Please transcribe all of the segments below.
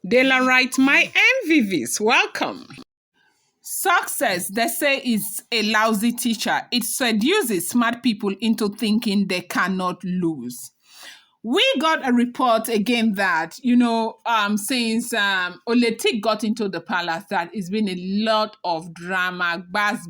Daylight, my MVVs, welcome. Success, they say, is a lousy teacher. It seduces smart people into thinking they cannot lose. We got a report again that, since Oletik got into the palace, that it's been a lot of drama, buzz.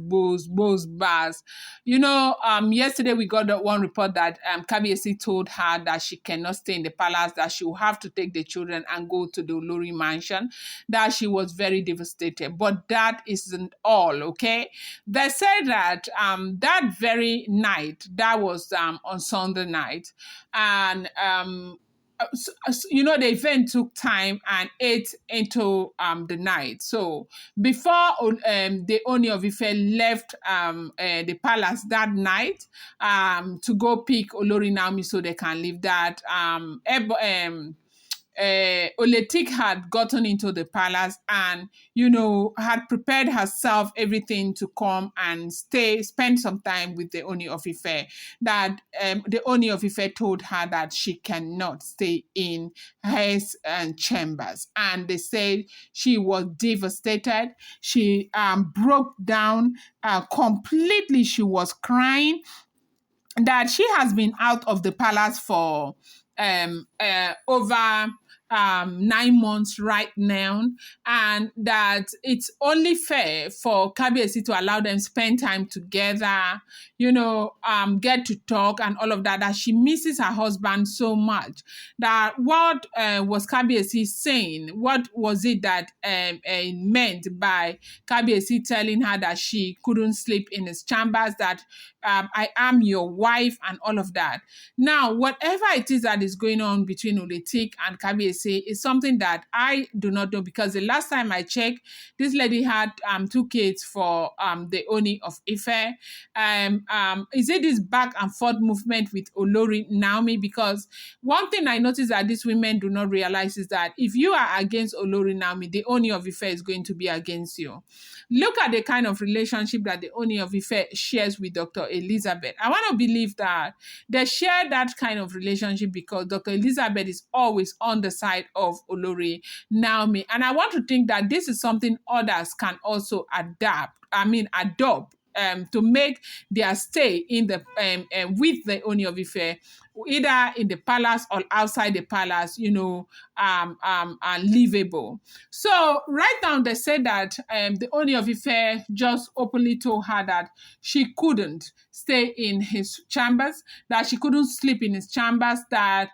Yesterday we got that one report that Kabiesi told her that she cannot stay in the palace, that she will have to take the children and go to the Olori mansion, that she was very devastated. But that isn't all, okay? They said that that very night, that was on Sunday night, and the event took time and ate into the night. So before the Ooni of Ife left the palace that night to go pick Olori Naomi so they can leave, that Oletik had gotten into the palace and, had prepared herself everything to come and spend some time with the Ooni of Ife. That the Ooni of Ife told her that she cannot stay in his chambers. And they said she was devastated. She broke down completely. She was crying, that she has been out of the palace for over 9 months right now, and that it's only fair for Kabiyesi to allow them spend time together, get to talk and all of that, that she misses her husband so much. That what was Kabiyesi saying? What was it that meant by Kabiyesi telling her that she couldn't sleep in his chambers, that I am your wife and all of that? Now, whatever it is that is going on between Oletik and Kabiyesi is something that I do not know, because the last time I checked, this lady had 2 kids for the Ooni of Ife. Is it this back and forth movement with Olori Naomi? Because one thing I noticed that these women do not realize is that if you are against Olori Naomi, the Ooni of Ife is going to be against you. Look at the kind of relationship that the Ooni of Ife shares with Dr. Elizabeth. I want to believe that they share that kind of relationship because Dr. Elizabeth is always on the side of Olori Naomi. And I want to think that this is something others can also adopt to make their stay in the with the Ooni of Ife, either in the palace or outside the palace, livable. So right now they said that the Ooni of Ife just openly told her that she couldn't stay in his chambers, that she couldn't sleep in his chambers, that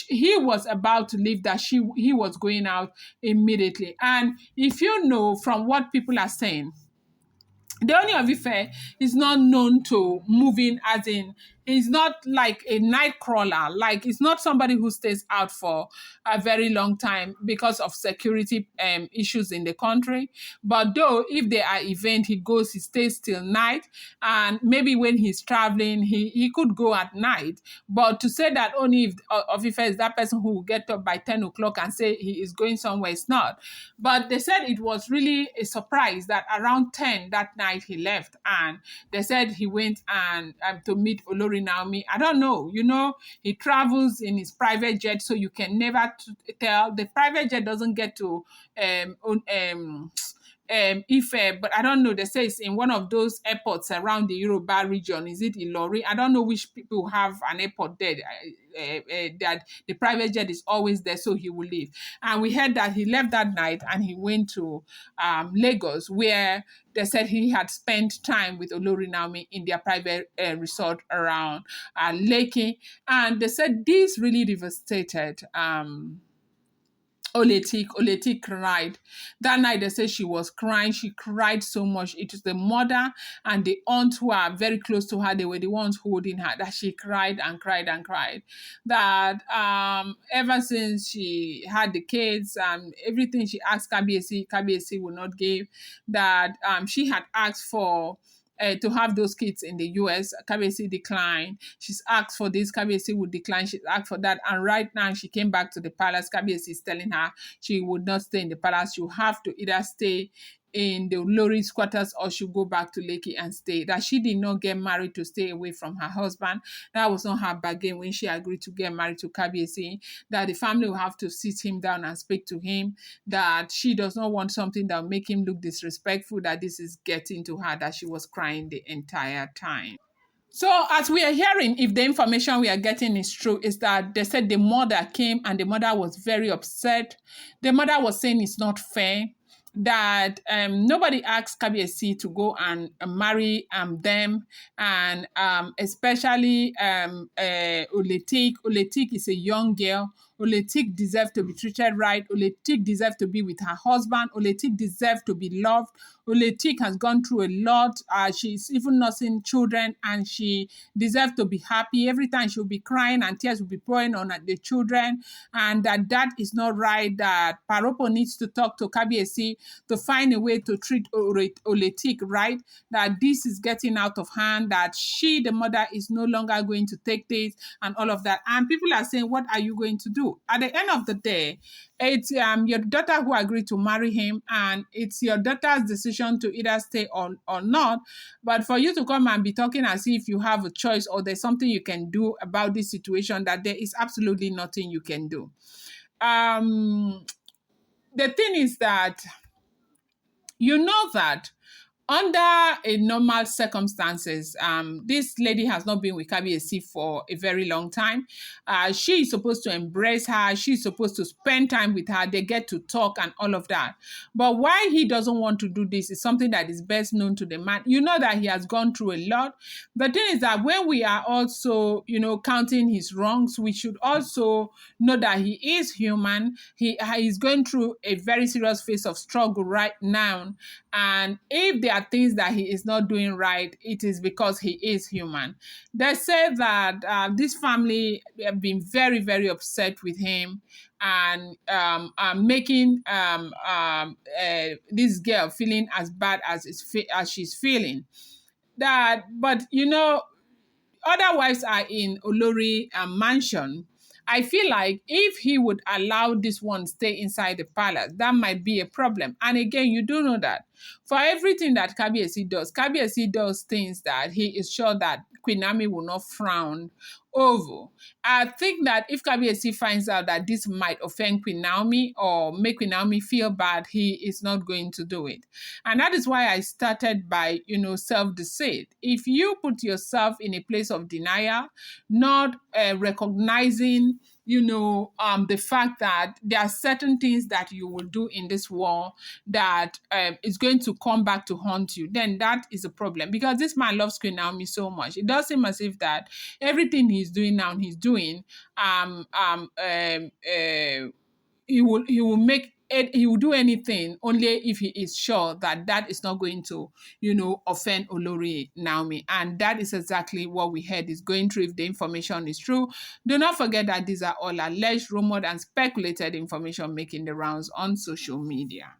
he was about to leave, that he was going out immediately. And if you know from what people are saying, the Ooni of Ife is not known to moving, as in, he's not like a night crawler. Like, he's not somebody who stays out for a very long time because of security issues in the country. But though, if there are events, he stays till night. And maybe when he's traveling, he could go at night. But to say that Ooni of Ife is that person who will get up by 10 o'clock and say he is going somewhere, it's not. But they said it was really a surprise that around 10 that night, he left, and they said he went and to meet Olori Naomi. I don't know, he travels in his private jet, so you can never tell. The private jet doesn't get to Ife, but I don't know. They say it's in one of those airports around the Yoruba region. Is it Ilori? I don't know which people have an airport there. That the private jet is always there, so he will leave. And we heard that he left that night and he went to Lagos, where they said he had spent time with Olori Naomi in their private resort around Lekki. And they said this really devastated Oletik cried. That night they said she was crying. She cried so much. It was the mother and the aunt who are very close to her. They were the ones holding her. That she cried and cried and cried. That ever since she had the kids and everything she asked Kabiyesi would not give. That she had asked for to have those kids in the US. Kabiyesi declined. She's asked for this, Kabiyesi would decline. She's asked for that. And right now she came back to the palace. Kabiyesi is telling her she would not stay in the palace. You have to either stay in the Lori's quarters or should go back to Lekki and stay. That she did not get married to stay away from her husband. That was not her bargain when she agreed to get married to Kabiyesi. That the family will have to sit him down and speak to him. That she does not want something that will make him look disrespectful. That this is getting to her. That she was crying the entire time. So, as we are hearing, if the information we are getting is true, is that they said the mother came and the mother was very upset. The mother was saying it's not fair that nobody asked Kabiyesi to go and marry them, and especially Oletik. Oletik is a young girl. Oletik deserves to be treated right. Oletik deserves to be with her husband. Oletik deserves to be loved. Oletik has gone through a lot. She's even nursing children, and she deserves to be happy. Every time she'll be crying and tears will be pouring on the children, and that is not right. That Paropo needs to talk to Kabiyesi to find a way to treat Oletik right. That this is getting out of hand. That she, the mother, is no longer going to take this and all of that. And people are saying, "What are you going to do?" At the end of the day, it's your daughter who agreed to marry him, and it's your daughter's decision to either stay or not. But for you to come and be talking as if you have a choice or there's something you can do about this situation, that there is absolutely nothing you can do. The thing is that you know that under a normal circumstances, this lady has not been with Kabiyesi for a very long time. She is supposed to embrace her. She's supposed to spend time with her. They get to talk and all of that. But why he doesn't want to do this is something that is best known to the man. You know that he has gone through a lot. The thing is that when we are also, counting his wrongs, we should also know that he is human. He is going through a very serious phase of struggle right now. And if there are things that he is not doing right, it is because he is human. They say that this family have been very, very upset with him, and making this girl feeling as bad as she's feeling. But other wives are in Olori mansion. I feel like if he would allow this one stay inside the palace, that might be a problem. And again, you do know that for everything that Kabiyesi does things that he is sure that Queen Naomi will not frown over. I think that if Kabiyesi finds out that this might offend Queen Naomi or make Queen Naomi feel bad, he is not going to do it. And that is why I started by, self-deceit. If you put yourself in a place of denial, not recognizing, the fact that there are certain things that you will do in this war that is going to come back to haunt you, then that is a problem. Because this man loves Queen Naomi so much. It does seem as if that everything he's doing now, he will do anything only if he is sure that that is not going to, offend Olori Naomi. And that is exactly what we heard is going through if the information is true. Do not forget that these are all alleged, rumored, and speculated information making the rounds on social media.